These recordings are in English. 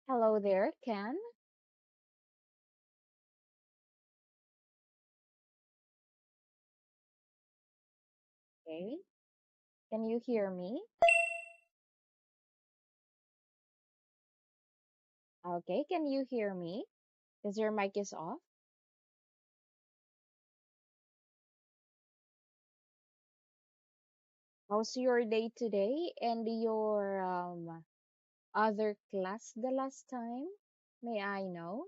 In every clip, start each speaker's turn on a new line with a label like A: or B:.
A: Hello there, Ken. Okay. Can you hear me? Okay. Can you hear me? Because your mic is off. How's your day today and your other class the last time? May I know?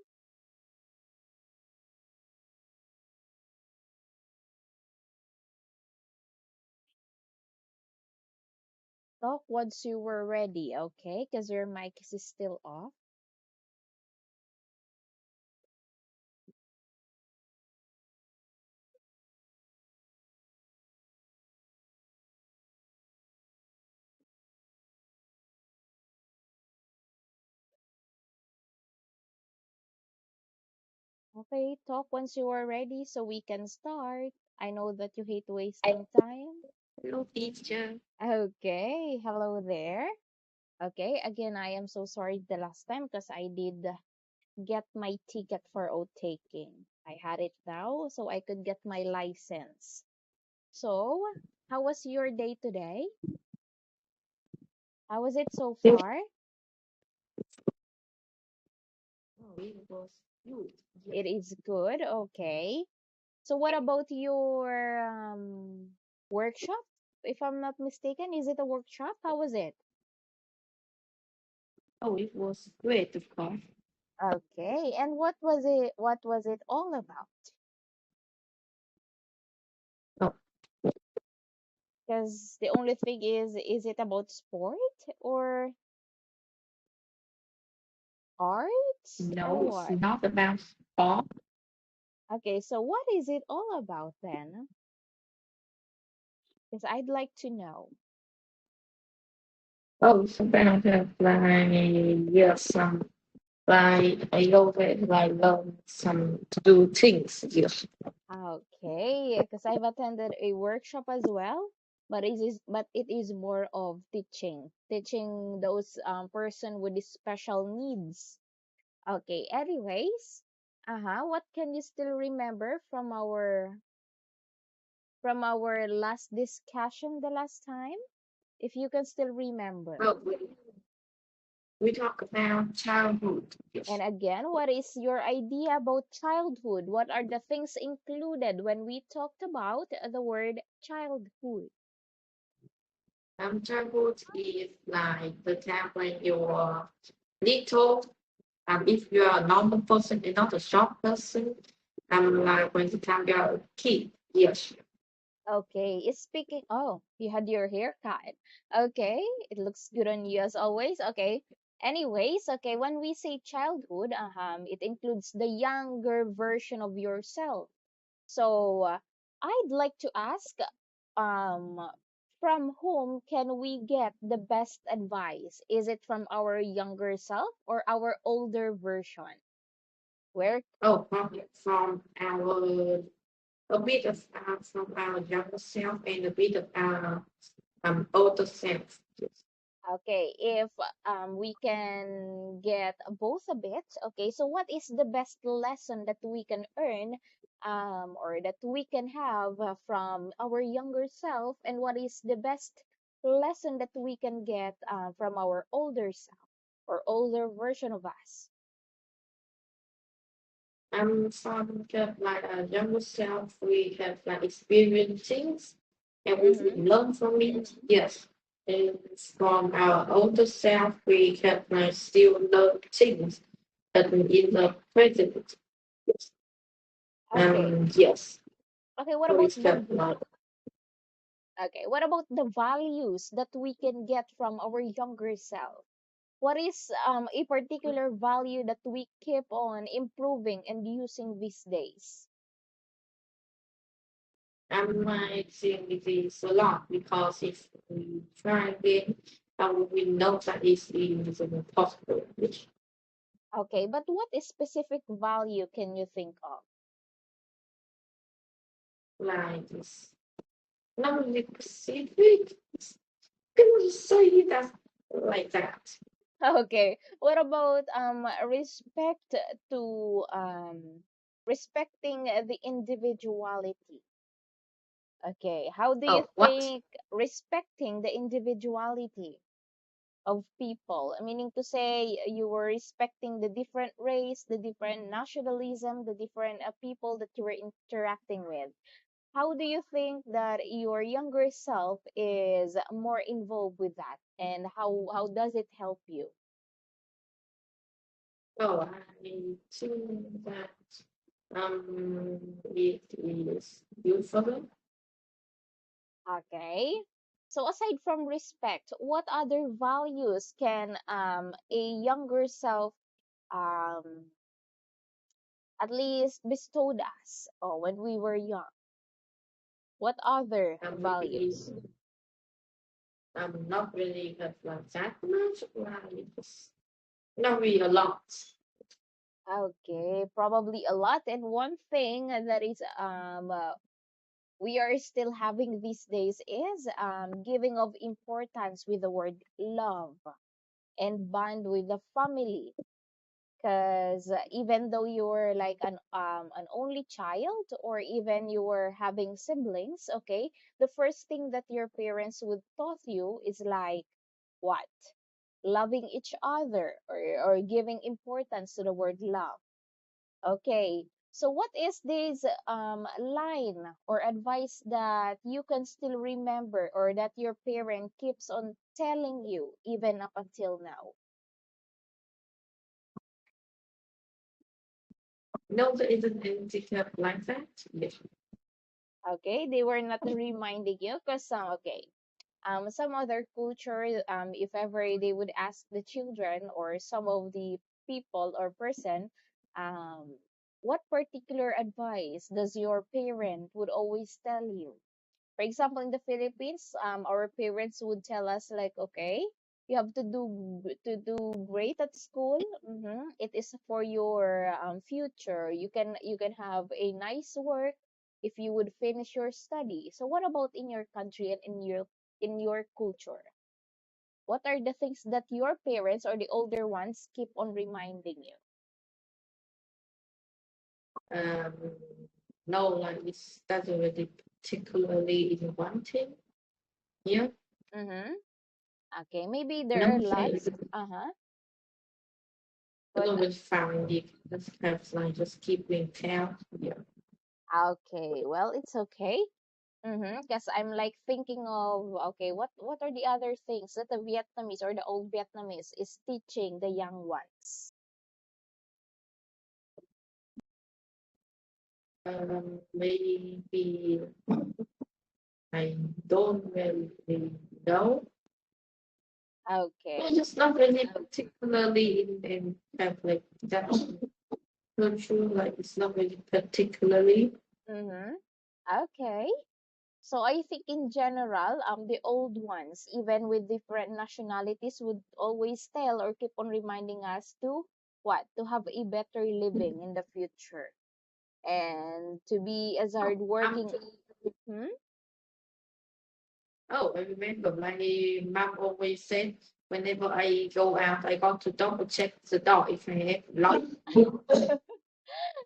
A: Talk once you were ready, okay? Because your mic is still off. Okay, talk once you are ready so we can start. I know that you hate wasting time.
B: Hello, teacher.
A: Okay, hello there. Okay, again, I am so sorry the last time because I did get my ticket for oath taking. I had it now so I could get my license. So, how was your day today? How was it so
B: Yes.
A: far?
B: Oh, it was good. Yes.
A: It is good. Okay. So, what about your workshop? If I'm not mistaken, is it a workshop? How was it?
B: Oh, it was great, of course.
A: Okay. And what was it? What was it all about?
B: Oh,
A: Because the only thing is it about sport or arts or
B: no, it's
A: what?
B: not about sport.
A: Okay, so what is it all about then? Because I'd like to know.
B: Oh, it's about yes, I always learn some to do things. Yes.
A: Okay, because I've attended a workshop as well, but it is more of teaching those person with the special needs. Okay, anyways, what can you still remember from our last discussion the last time? If you can still remember.
B: Well, we talk about childhood.
A: And
B: Yes.
A: again, what is your idea about childhood? What are the things included when we talked about the word childhood?
B: Childhood is like the time when you are little. If you are a normal person and not a short person, like when the time you are a kid. Yes.
A: Okay, speaking, oh, you had your haircut. Okay, it looks good on you as always. Okay. Anyways, okay, when we say childhood, it includes the younger version of yourself. So, I'd like to ask, um, from whom can we get the best advice? Is it from our younger self or our older version? Where,
B: Oh, probably from our a bit of from our younger self and a bit of our older self. Yes.
A: okay, if we can get both a bit, okay, so what is the best lesson that we can earn or that we can have from our younger self, and what is the best lesson that we can get from our older self or older version of us?
B: From the like younger self, we have like experienced things and we
A: Mm-hmm.
B: learn from it. Yes. And from our older self, we have like still learn things that in the present. Yes.
A: Okay.
B: Yes.
A: Okay, what
B: So
A: about
B: it's just like
A: the values that we can get from our younger self? What is a particular value that we keep on improving and using these days?
B: I think it is a lot because if we try again, we know that is impossible. Which
A: Okay, but what is specific value can you think of?
B: like is not really specific. Can we say that like that?
A: Okay. What about respect to respecting the individuality? Okay. How do you
B: Oh, what?
A: think respecting the individuality of people, meaning to say you were respecting the different race, the different nationalism, the different people that you were interacting with? How do you think that your younger self is more involved with that, and how does it help you?
B: Oh, I think that it is useful.
A: Okay. So aside from respect, what other values can a younger self um at least bestowed us when we were young? What other
B: Maybe
A: values?
B: not really have like that much, like just not really a lot.
A: Okay, probably a lot. And one thing that is we are still having these days is giving of importance with the word love and bond with the family. Because even though you're like an only child, or even you were having siblings, okay, the first thing that your parents would taught you is like what? Loving each other, or giving importance to the word love. Okay. So what is this line or advice that you can still remember, or that your parent keeps on telling you even up until now?
B: No, there isn't anything like that. Yes.
A: Okay, they were not reminding you because okay, some other culture, if ever they would ask the children or some of the people or person, um, what particular advice does your parent would always tell you? For example, in the Philippines, our parents would tell us like, okay, you have to do great at school. It is for your future. You can have a nice work if you would finish your study. So what about in your country and in your culture? What are the things that your parents or the older ones keep on reminding you?
B: Um, no, like it's doesn't really particularly in one thing. Yeah,
A: Mm-hmm. Okay, maybe there
B: no
A: are
B: thing.
A: lots. Uh-huh.
B: I
A: But
B: don't really find it. Just have like just keeping count. Yeah.
A: okay, well, it's okay. Because I'm like thinking of, okay, what are the other things that the Vietnamese or the old Vietnamese is teaching the young ones?
B: Maybe I don't really know.
A: Okay.
B: It's just not really particularly in Catholic. That's not true. Like it's not really particularly.
A: Mm-hmm. Okay. So I think in general, the old ones, even with different nationalities, would always tell or keep on reminding us to what? To have a better living in the future, and to be as
B: Oh,
A: hardworking.
B: actually,
A: Hmm?
B: oh, I remember my mom always said whenever I go out, I got to double check the door if I have lock.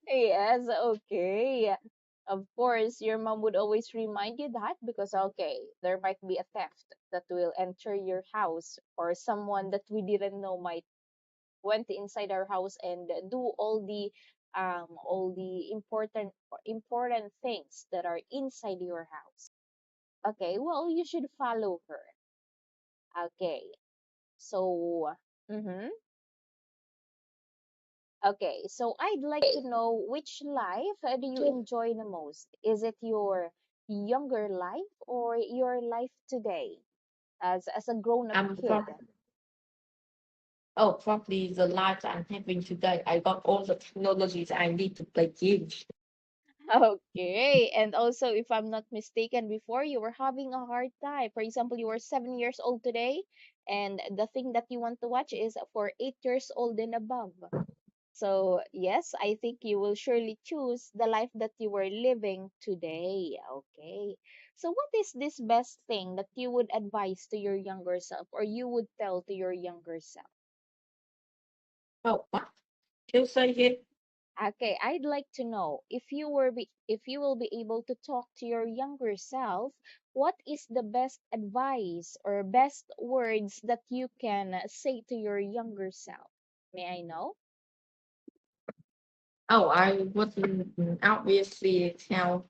A: Yes, okay. Of course, your mom would always remind you that because, okay, there might be a theft that will enter your house, or someone that we didn't know might went inside our house and do all the important things that are inside your house. Okay, well, you should follow her. Okay, so, mm-hmm. Okay, so I'd like to know which life do you enjoy the most? Is it your younger life or your life today as a grown-up
B: I'm
A: kid?
B: from Oh, probably the life I'm having today. I got all the technologies I need to play games.
A: Okay, and also if I'm not mistaken, before you were having a hard time. For example, you were 7 years old today, and the thing that you want to watch is for 8 years old and above. So, yes, I think you will surely choose the life that you were living today. Okay. So, what is this best thing that you would advise to your younger self, or you would tell to your younger self?
B: Oh, what? You say it?
A: Okay, I'd like to know if you will be able to talk to your younger self, what is the best advice or best words that you can say to your younger self? May I know?
B: Oh, I wouldn't obviously tell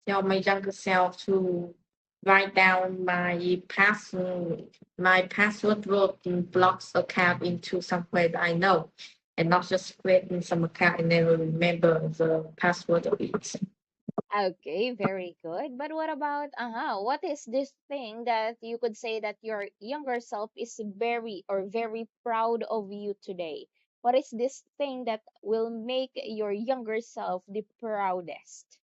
B: my younger self to write down my password wrote in blocks account into somewhere that I know, and not just creating some account and never remember the password of it.
A: Okay, very good. But what about what is this thing that you could say that your younger self is very proud of you today? What is this thing that will make your younger self the proudest?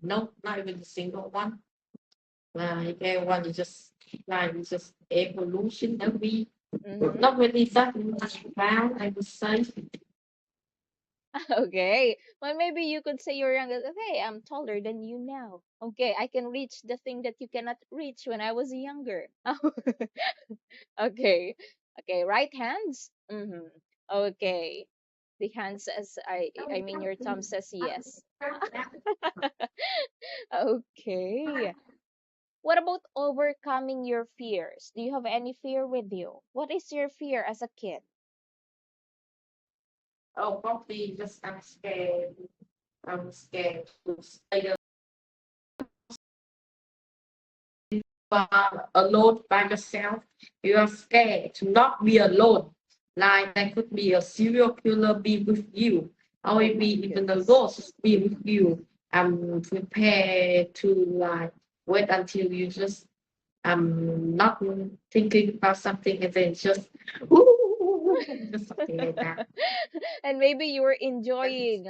B: No, not even a single one. Like everyone is just like it's just evolution that we
A: Mm-hmm.
B: not really that much about, I would say.
A: Okay. Well, maybe you could say you're younger. Hey, I'm taller than you now. Okay, I can reach the thing that you cannot reach when I was younger. Okay. Okay, right hands? Mm-hmm. Okay. The hands as I mean your thumb says yes. Okay. What about overcoming your fears? Do you have any fear with you? What is your fear as a kid?
B: Oh, probably just I'm scared. I'm scared to stay alone by yourself. You are scared to not be alone. Like there could be a serial killer be with you, or
A: Oh my
B: maybe even a
A: goodness.
B: ghost be with you. I'm prepared to like wait until you just not thinking about something and then just just something like that.
A: And maybe you were enjoying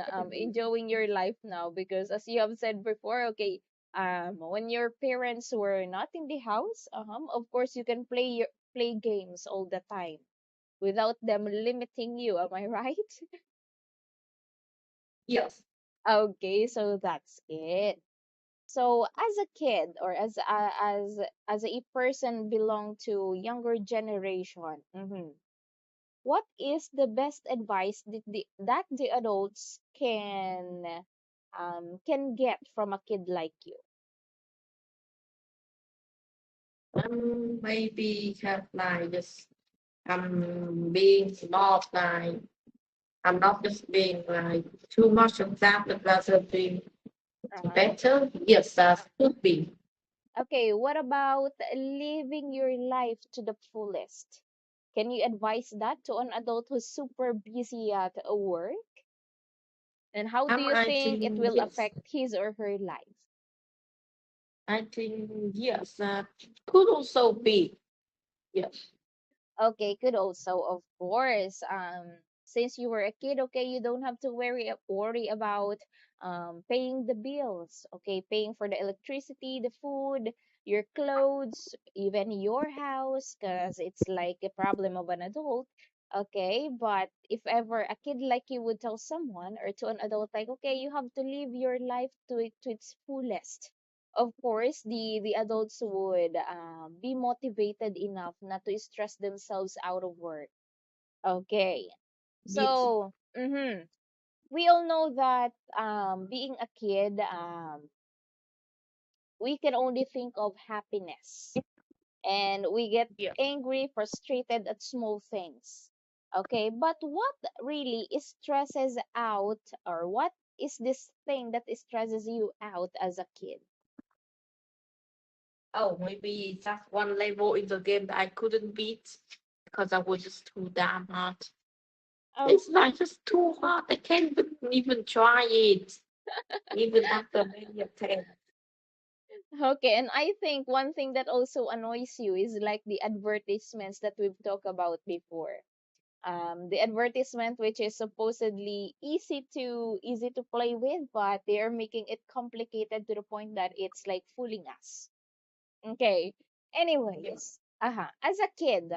A: your life now because as you have said before, okay, when your parents were not in the house, of course you can play games all the time without them limiting you, am I right?
B: Yes.
A: Okay, so that's it. So as a kid or as a person belong to younger generation, what is the best advice that the adults can get from a kid like you?
B: Maybe have like just being smart, like I'm not just being like too much of that, but rather being
A: Uh-huh.
B: better. Yes, that could be.
A: Okay, what about living your life to the fullest? Can you advise that to an adult who's super busy at work? And how do you
B: I
A: think it
B: think
A: will
B: yes.
A: affect his or her life?
B: I think yes, that could also be. Yes.
A: Okay, could also, of course. Since you were a kid, okay, you don't have to worry about paying the bills. Okay, paying for the electricity, the food, your clothes, even your house, because it's like a problem of an adult. Okay, but if ever a kid like you would tell someone or to an adult like, okay, you have to live your life to its fullest, of course the adults would be motivated enough not to stress themselves out of work. Okay,
B: Yes.
A: so we all know that being a kid, we can only think of happiness and we get
B: Yeah.
A: angry, frustrated at small things. Okay, but what really stresses out, or what is this thing that stresses you out as a kid?
B: Oh, maybe that's one level in the game that I couldn't beat because I was just too damn hard. It's like just too hard. I can't even try it, even after many attempts.
A: Okay, and I think one thing that also annoys you is like the advertisements that we've talked about before. The advertisement which is supposedly easy to play with, but they are making it complicated to the point that it's like fooling us. Okay.
B: Yeah.
A: Anyways, as a kid,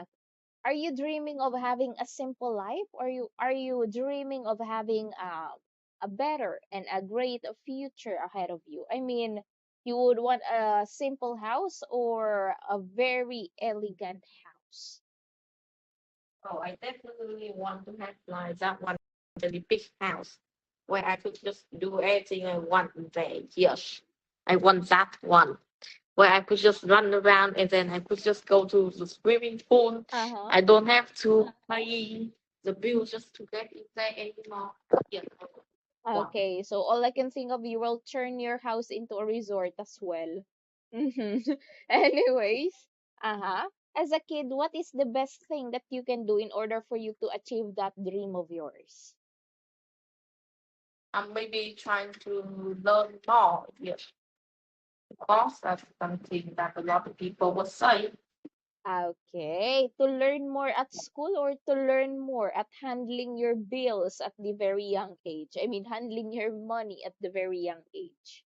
A: are you dreaming of having a simple life, or are you dreaming of having a better and a great future ahead of you? I mean, you would want a simple house or a very elegant house?
B: Oh, I definitely want to have like that one really big house where I could just do everything I want in there. Yes, I want that one where I could just run around and then I could just go to the swimming pool.
A: Uh-huh.
B: I don't have to pay the bill just to get in there anymore. Yes, I want.
A: Okay, so all I can think of, you will turn your house into a resort as well. Mm-hmm. Anyways, uh-huh. As a kid, what is the best thing that you can do in order for you to achieve that dream of yours?
B: I'm maybe trying to learn more. Yes, because that's something that a lot of people would say.
A: Okay, to learn more at school or to learn more at handling your bills at the very young age? I mean, handling your money at the very young age.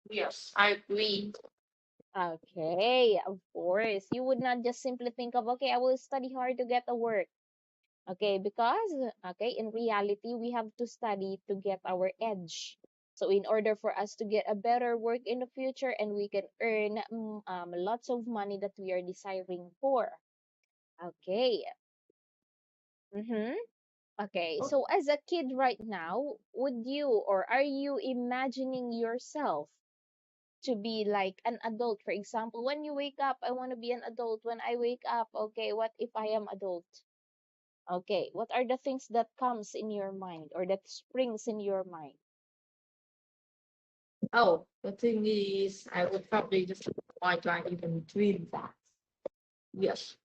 B: Yes, I agree.
A: Okay, of course. You would not just simply think of, okay, I will study hard to get a work. Okay, because, okay, in reality, we have to study to get our edge. So, in order for us to get a better work in the future and we can earn lots of money that we are desiring for. Okay. Mm-hmm. Okay, so as a kid right now, would you or are you imagining yourself to be like an adult? For example, when you wake up, I want to be an adult. When I wake up, okay, what if I am adult? Okay, what are the things that comes in your mind or that springs in your mind?
B: Oh, the thing is, I would probably just why do I even dream that? Yes.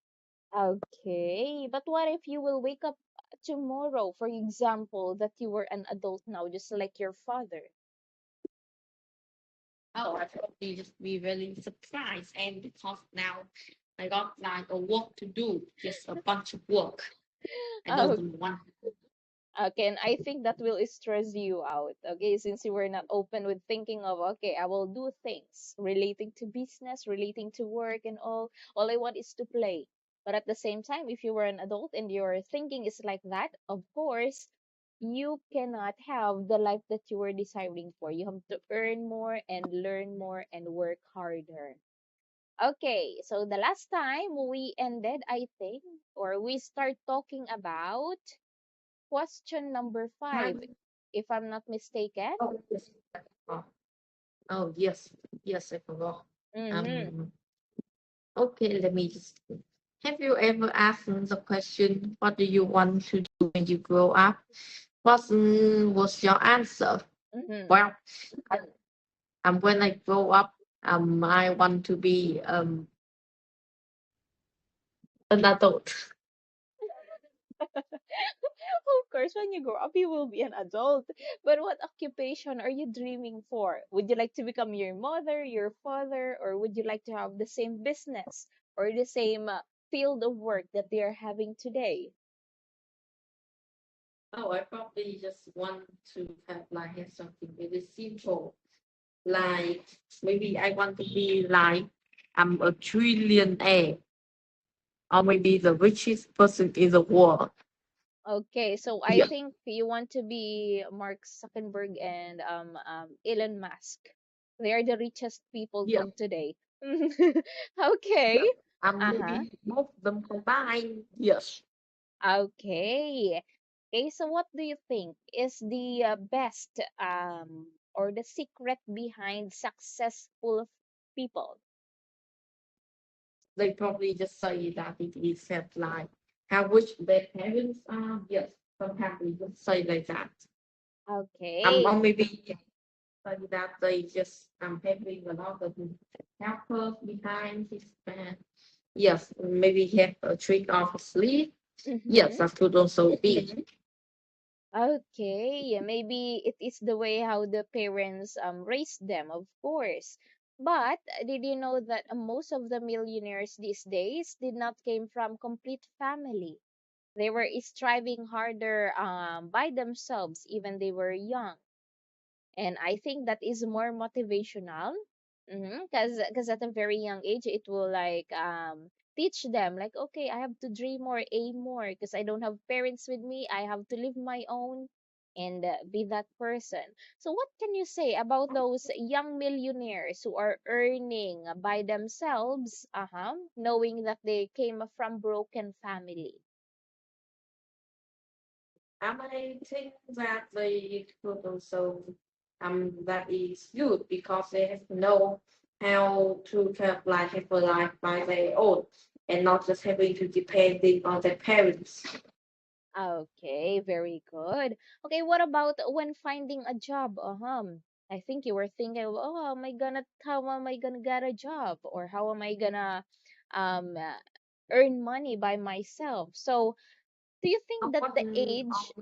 A: Okay, but what if you will wake up tomorrow, for example, that you were an adult now, just like your father?
B: Oh, I probably just be really surprised, and because now I got like a work to do, just a bunch of work. I don't want.
A: Okay, and I think that will stress you out, okay, since you were not open with thinking of, okay, I will do things relating to business, relating to work and all I want is to play. But at the same time, if you were an adult and your thinking is like that, of course, you cannot have the life that you were desiring for. You have to earn more and learn more and work harder. Okay, so the last time we ended, I think, or we start talking about question number five,
B: Time.
A: if I'm not mistaken.
B: Oh, yes. Oh, oh, yes, yes, I forgot.
A: Mm-hmm.
B: Um. Okay, let me just. Have you ever asked the question, "What do you want to do when you grow up?" What was your answer?
A: Mm-hmm.
B: Well, I, when I grow up, I want to be an adult.
A: Of course, when you grow up, you will be an adult. But what occupation are you dreaming for? Would you like to become your mother, your father, or would you like to have the same business or the same field of work that they are having today?
B: Oh, I probably just want to have something really simple. Like maybe I want to be like I'm a trillionaire or maybe the richest person in the world.
A: Okay, so I
B: Yeah.
A: think you want to be Mark Zuckerberg and Elon Musk. They are the richest people
B: Yeah.
A: from today. Okay.
B: Yeah.
A: Uh-huh.
B: Maybe both of them combined. Yes.
A: Okay. Okay, so what do you think is the best or the secret behind successful people?
B: They probably just say that it is said like how rich their parents are. Yes. Sometimes we just say like that.
A: Okay.
B: Or maybe say that they just having a lot of helpers behind his back. Yes, maybe have a trick off sleep. Yes,
A: Mm-hmm.
B: that could also be.
A: Okay, yeah, maybe it is the way how the parents raised them, of course. But did you know that most of the millionaires these days did not came from complete family? They were striving harder by themselves even they were young. And I think that is more motivational. Because at a very young age it will like teach them like, okay, I have to dream more, aim more because I don't have parents with me. I have to live my own. and be that person. So, what can you say about those young millionaires who are earning by themselves, knowing that they came from broken family?
B: I think that they could also that is good because they have to know how to kind of like have a life by their own and not just having to depending on their parents.
A: Okay, very good. Okay, what about when finding a job? I think you were thinking, oh, how am I gonna get a job, or how am I gonna um uh, earn money by myself? So, do you think that
B: What
A: the age?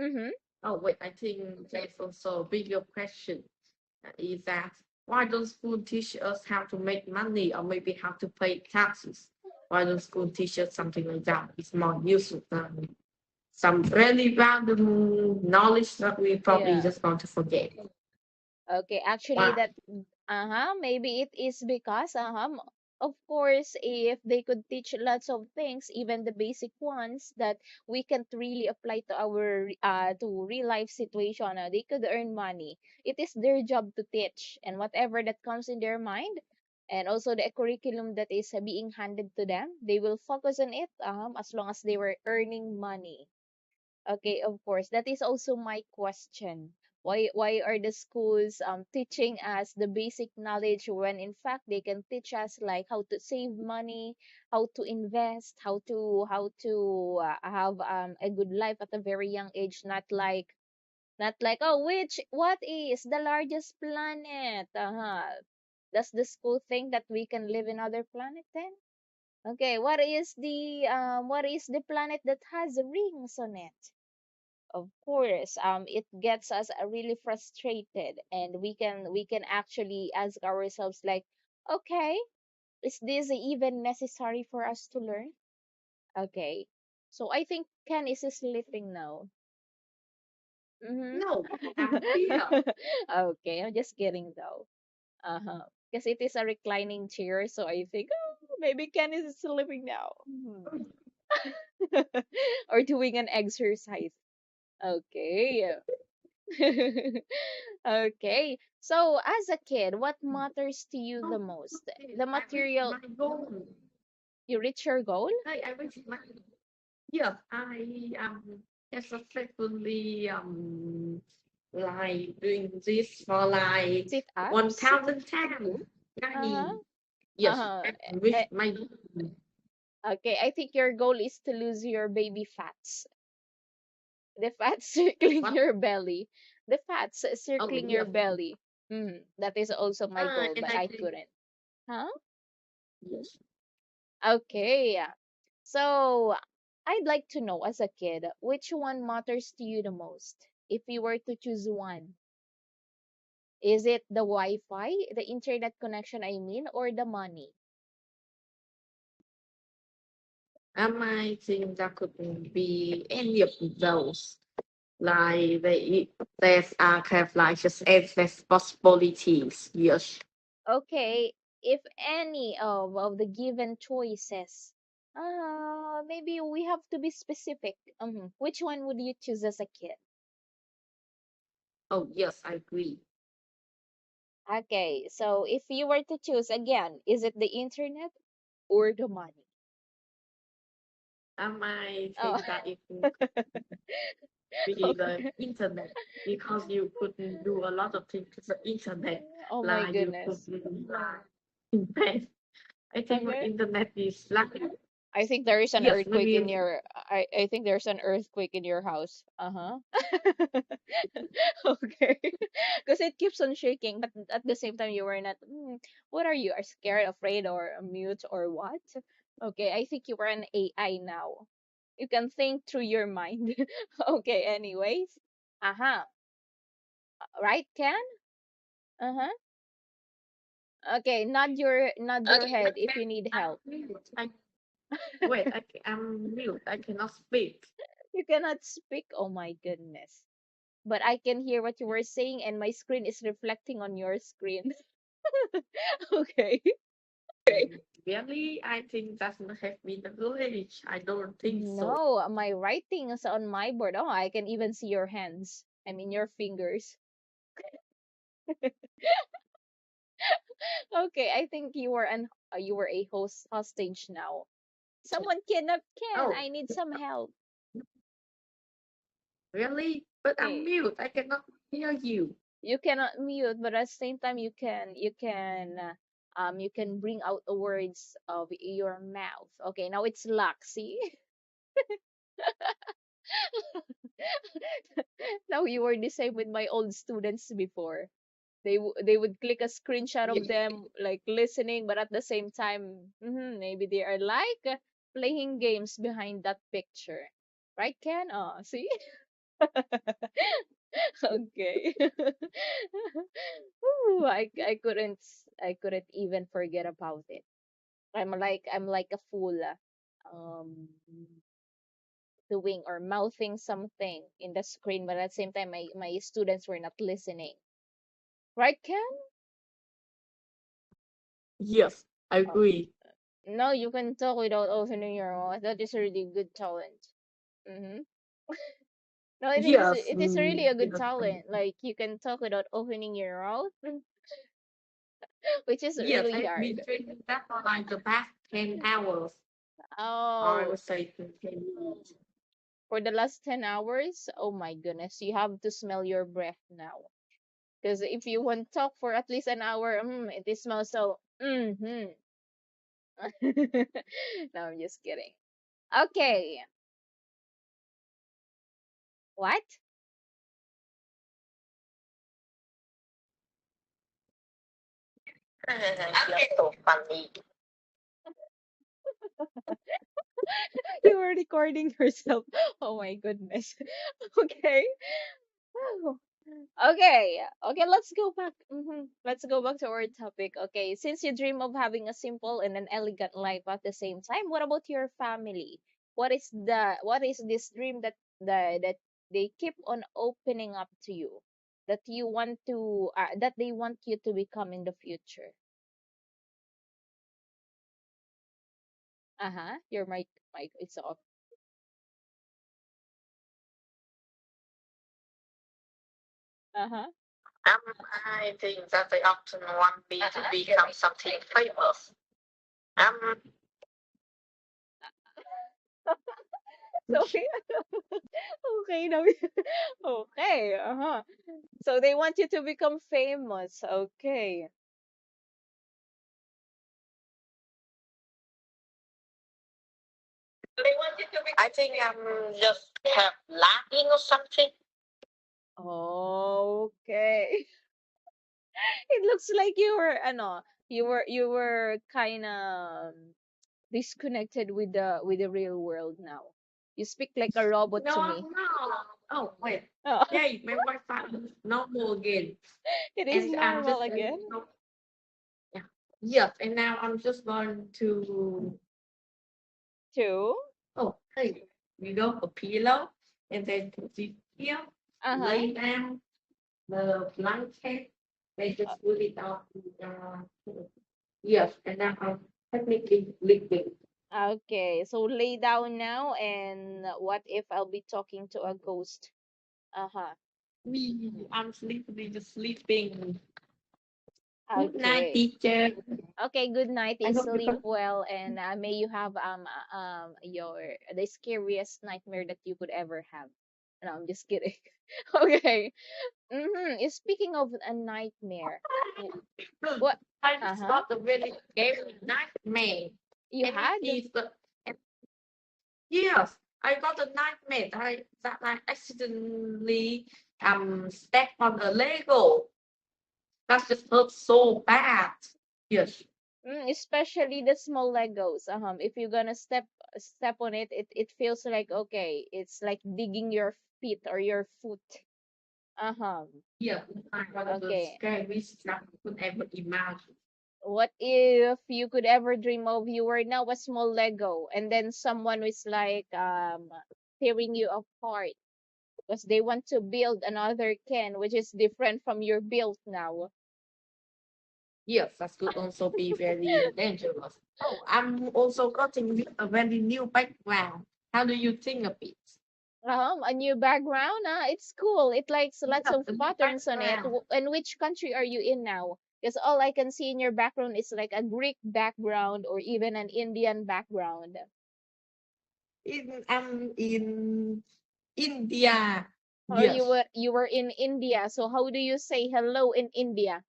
A: Mm-hmm.
B: oh wait, I think there's also a bigger question is that why don't school teach us how to make money or maybe how to pay taxes? Why don't school teach us something like that? It's more useful than some really random knowledge that we probably
A: Yeah.
B: just want to forget.
A: Okay, actually
B: Why?
A: that maybe it is because of course if they could teach lots of things, even the basic ones that we can't really apply to our to real life situation, they could earn money. It is their job to teach, and whatever that comes in their mind, and also the curriculum that is being handed to them, they will focus on it as long as they were earning money. Okay, of course. That is also my question. Why are the schools teaching us the basic knowledge when in fact they can teach us like how to save money, how to invest, how to have a good life at a very young age, not like oh what is the largest planet? Does the school think that we can live in other planet then? Okay, what is the planet that has rings on it? Of course, it gets us really frustrated, and we can actually ask ourselves like, okay, is this even necessary for us to learn? Okay, so I think Ken is sleeping now. Mm-hmm.
B: No, I'm here.
A: Okay, I'm just kidding though. Because it is a reclining chair, so I think, oh, maybe Ken is sleeping now. Mhm. Or doing an exercise. Okay. Okay. So, as a kid, what matters to you the
B: Oh,
A: most?
B: okay.
A: The
B: I reached
A: material,
B: my goal.
A: you reach your goal?
B: I reached my yes. I successfully like doing this for like
A: Sit ups?
B: 1,000 times.
A: Uh-huh.
B: I yes,
A: Uh-huh.
B: I
A: Eh,
B: reached my goal.
A: Okay, I think your goal is to lose your baby fats. The fats circling
B: What?
A: your belly. The fats
B: Oh
A: circling your
B: yes.
A: belly. That is also my goal,
B: And
A: but
B: I
A: I
B: think
A: couldn't. Huh?
B: yes.
A: Okay. So, I'd like to know as a kid, which one matters to you the most? If you were to choose one, is it the Wi-Fi, the internet connection, I mean, or the money?
B: I think that could be any of those. Like there's kind of like just endless possibilities. Yes.
A: Okay, if any of the given choices, maybe we have to be specific. Which one would you choose as a kid?
B: Oh yes, I agree.
A: Okay, so if you were to choose again, is it the internet or the money?
B: I
A: Oh,
B: think that it could be the internet because you couldn't do a lot of things with the internet.
A: oh my
B: Like you
A: goodness.
B: couldn't invest. I think the
A: Okay.
B: internet is like
A: I think there is an
B: yes,
A: earthquake in
B: maybe
A: your I think there's an earthquake in your house. Uh-huh. Okay. Because it keeps on shaking, but at the same time you were not what are you? Are scared, afraid, or mute or what? Okay, I think you were an AI now. You can think through your mind. Okay, anyways. Uh-huh. Right, Ken? Uh-huh. Okay, nod your
B: okay.
A: head if you need
B: I'm
A: help.
B: mute. Wait, I'm mute. I cannot speak.
A: You cannot speak. Oh my goodness. But I can hear what you were saying, and my screen is reflecting on your screen. Okay.
B: Really? I think that must have been a village. I don't think so.
A: No, my writing is on my board. Oh, I can even see your hands. I mean your fingers. Okay, I think you were a host hostage now. Someone kidnapped Ken.
B: Oh,
A: I need some help.
B: really? But I'm
A: Okay.
B: mute. I cannot hear you.
A: You cannot mute, but at the same time you can bring out the words of your mouth. Okay, now it's locked. See? Now you were the same with my old students before. They would click a screenshot of
B: Yes.
A: them like listening, but at the same time, maybe they are like playing games behind that picture, right, Ken? Oh, see? Okay. Ooh, I couldn't even forget about it. I'm like a fool, um doing or mouthing something in the screen, but at the same time my students were not listening. Right, Ken?
B: Yes, I
A: Oh,
B: agree.
A: no, you can talk without opening your mouth. That is a really good talent. Mm-hmm. No,
B: Yes,
A: it is really a good
B: yes,
A: talent. Like you can talk without opening your mouth, which is
B: yes.
A: really
B: I've
A: hard.
B: been training that for like the past 10 hours, or I
A: Oh,
B: would say 10 minutes.
A: for the last 10 hours? Oh my goodness, you have to smell your breath now. Because if you want to talk for at least an hour, it smells so. Mm-hmm. No, I'm just kidding. Okay. What?
B: You're so funny.
A: You were recording yourself. Oh my goodness. Okay. Oh. Okay. Okay, let's go back. Let's go back to our topic. Okay, since you dream of having a simple and an elegant life at the same time, what about your family? What is this dream that they keep on opening up to you that you want to that they want you to become in the future? Uh-huh. Your mic is off. Uh-huh.
B: Um, I think that they often want me to become something famous. Um,
A: So okay now. Okay, uh-huh. So they want you to become famous. Okay.
B: I think I'm just have laughing or something.
A: Okay. It looks like you were kind of disconnected with the real world now. You speak like a robot to
B: No,
A: me.
B: no. Oh, wait.
A: Oh,
B: Yay, my Wi-Fi is normal again.
A: it is
B: And I'm
A: normal
B: just,
A: again.
B: yeah. Yes, and now I'm just going to,
A: Two.
B: oh, hey, we go a pillow, and then put it here,
A: Uh-huh.
B: lay down the blanket, they
A: Uh,
B: just put it on yes, and now I'm technically sleeping.
A: Okay, so lay down now and what if I'll be talking to a ghost? Uh-huh.
B: I'm sleeping, just sleeping. Good night,
A: Okay.
B: teacher.
A: Okay, good night.
B: I
A: You
B: hope you
A: sleep
B: can.
A: well, and may you have your the scariest nightmare that you could ever have. No, I'm just kidding. Okay. Speaking of a nightmare, w- what?
B: I
A: Uh
B: just
A: huh.
B: got a really scary nightmare.
A: You
B: And it
A: had?
B: is the yes, I got a nightmare that I accidentally stepped on a Lego. That just hurt so bad. Yes.
A: Especially the small Legos. If you're gonna step on it, it feels like okay, it's like digging your feet or your foot. Uh huh.
B: Yeah, it's like one of the
A: Okay.
B: scariest stuff you could ever imagine.
A: What if you could ever dream of you were now a small Lego and then someone was like tearing you apart because they want to build another Ken which is different from your build now.
B: Yes, that could also be very dangerous. Oh, I'm also getting a very new background. How do you think of it?
A: A new background. It's cool. It likes lots
B: Yes,
A: of
B: a new
A: patterns on it.
B: background.
A: And which country are you in now? Because all I can see in your background is like a Greek background or even an Indian background.
B: I'm in India.
A: Or
B: Yes.
A: you were in India. So how do you say hello in India?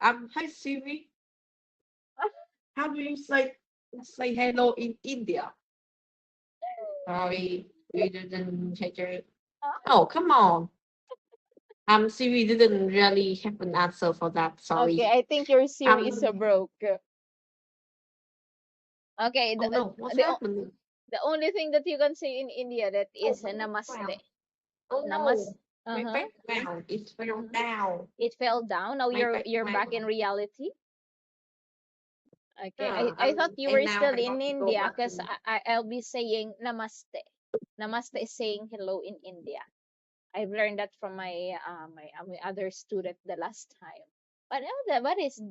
B: Hi Siri. How do you say hello in India? Sorry, we didn't check it. Oh, come on. Siri didn't really have an answer for that.
A: Okay,
B: Sorry.
A: I think your Siri is so
B: Um,
A: broke. Okay,
B: oh no, what's
A: the
B: happening?
A: the only thing that you can say in India that
B: Oh,
A: is
B: my
A: namaste.
B: background. Oh
A: Namas.
B: no, my
A: Uh-huh.
B: background is fell
A: Mhm.
B: down.
A: It fell down. Now
B: My
A: you're back in
B: background.
A: reality. Okay.
B: Yeah,
A: I thought you
B: and
A: were
B: now
A: still
B: I
A: in
B: got to go
A: India
B: back
A: because
B: to.
A: I'll be saying namaste. Namaste is saying hello in India. I've learned that from my other student the last time. But no,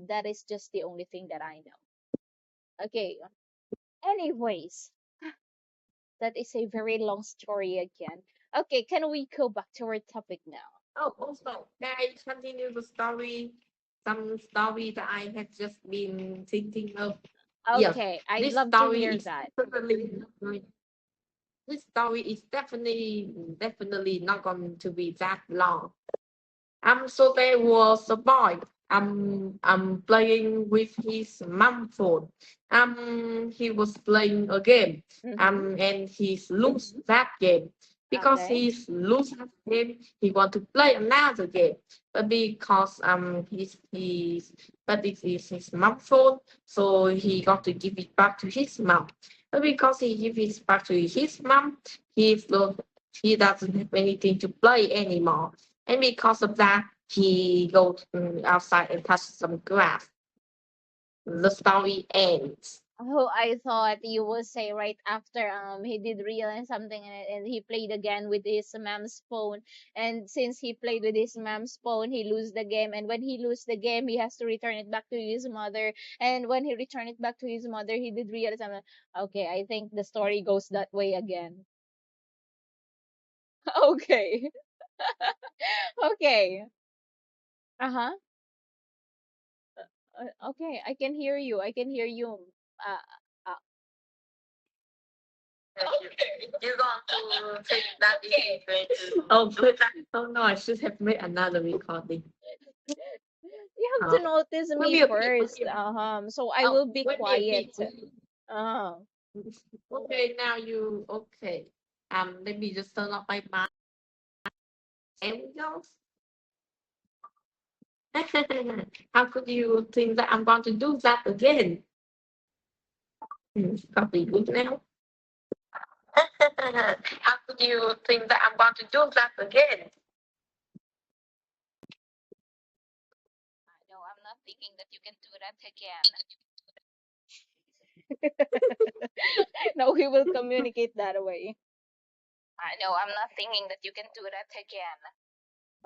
A: that is just the only thing that I know. Okay. Anyways, that is a very long story again. Okay, can we go back to our topic now?
B: Oh, also, can I continue the story? Some story that I have just been thinking of. Yes,
A: Okay, I'd
B: this
A: love to
B: story
A: hear
B: is
A: that.
B: definitely not going. This story is definitely not going to be that long. So there was a boy. Playing with his mom phone. He was playing a game.
A: Mm-hmm.
B: And he's lose that game. Because
A: Okay.
B: he's lose that game, he want to play another game. But because but it is his mom phone, so he got to give it back to his mom. But because he give it back to his mom, he he doesn't have anything to play anymore. And because of that, he goes outside and touches some grass. The story ends.
A: Oh, I thought you would say right after he did realize something and he played again with his mom's phone. And since he played with his mom's phone, he lose the game. And when he lose the game, he has to return it back to his mother. And when he returned it back to his mother, he did realize something. Okay, I think the story goes that way again. Okay. Okay. Uh-huh. Okay, I can hear you. I can hear you. Uh, uh,
B: Okay, you're going to take that okay. Oh, but, oh no, I should have made another recording.
A: you have
B: Uh,
A: to notice
B: let
A: me
B: me a bit. Let
A: first.
B: me a bit.
A: So I
B: Oh,
A: will be
B: let me a
A: quiet.
B: bit.
A: Uh,
B: Okay, now you okay. Let me just turn off my mic. And we go. How could you think that I'm going to do that again? Probably good now. How could you think that I'm going to do that again?
A: no, I'm not thinking that you can do that again. No, we will communicate that way. No, I'm not thinking that you can do that again.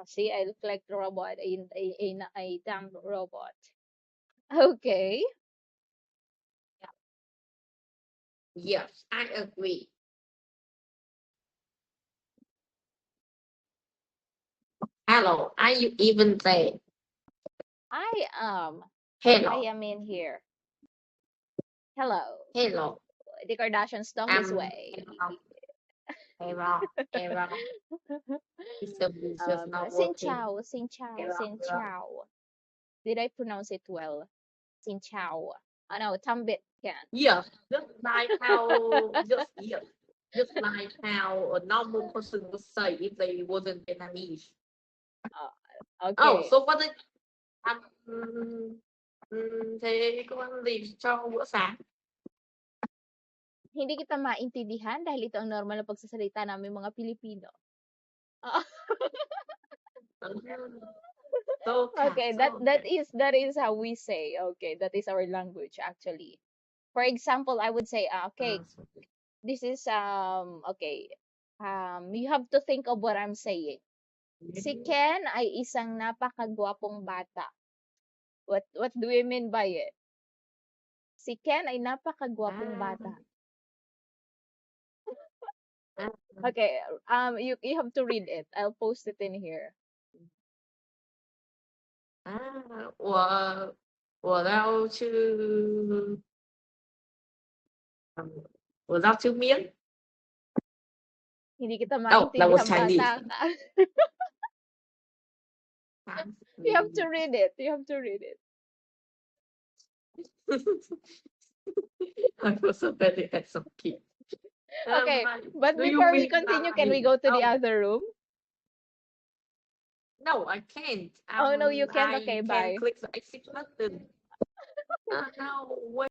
A: See, I look like a robot, a dumb robot. Okay.
B: Yes, I agree. Hello, are you even there?
A: I am. I
B: Hello,
A: am in here. Hello.
B: hello.
A: The Kardashians talk this way.
B: Hello, hello, hello. System is just not
A: Xin
B: working.
A: chào, xin chào,
B: Hello,
A: xin
B: hello.
A: chào. Did I pronounce it well? Xin chào. Oh no, Tambit can.
B: Yes, just like how a normal person would say if they wasn't Vietnamese. Oh,
A: Okay.
B: so what did thế có ăn gì cho bữa sáng?
A: Hindi kita maintindihan dahil ito ang normal na pagsasalita namin mga Pilipino. Ah,
B: So
A: okay, that is how we say. Okay, that is our language actually. For example, I would say, okay, this is okay. You have to think of what I'm saying. Si Ken ay isang napakagwapong bata. What do we mean by it? Si Ken ay napakagwapong
B: Ah,
A: bata.
B: ah,
A: Okay, you have to read it. I'll post it in here.
B: ah, 我要去面
A: Hindi kita
B: Oh, that was
A: maintindihan,
B: Chinese.
A: bata ka. You have to read it. You have to read it.
B: I was a very handsome kid.
A: Okay,
B: Like,
A: but
B: do you
A: before we
B: mean
A: continue, can we
B: like,
A: go to the
B: oh,
A: other room?
B: no, I can't.
A: Oh no, you can't.
B: I
A: Okay,
B: can
A: bye.
B: click the exit button. No, wait.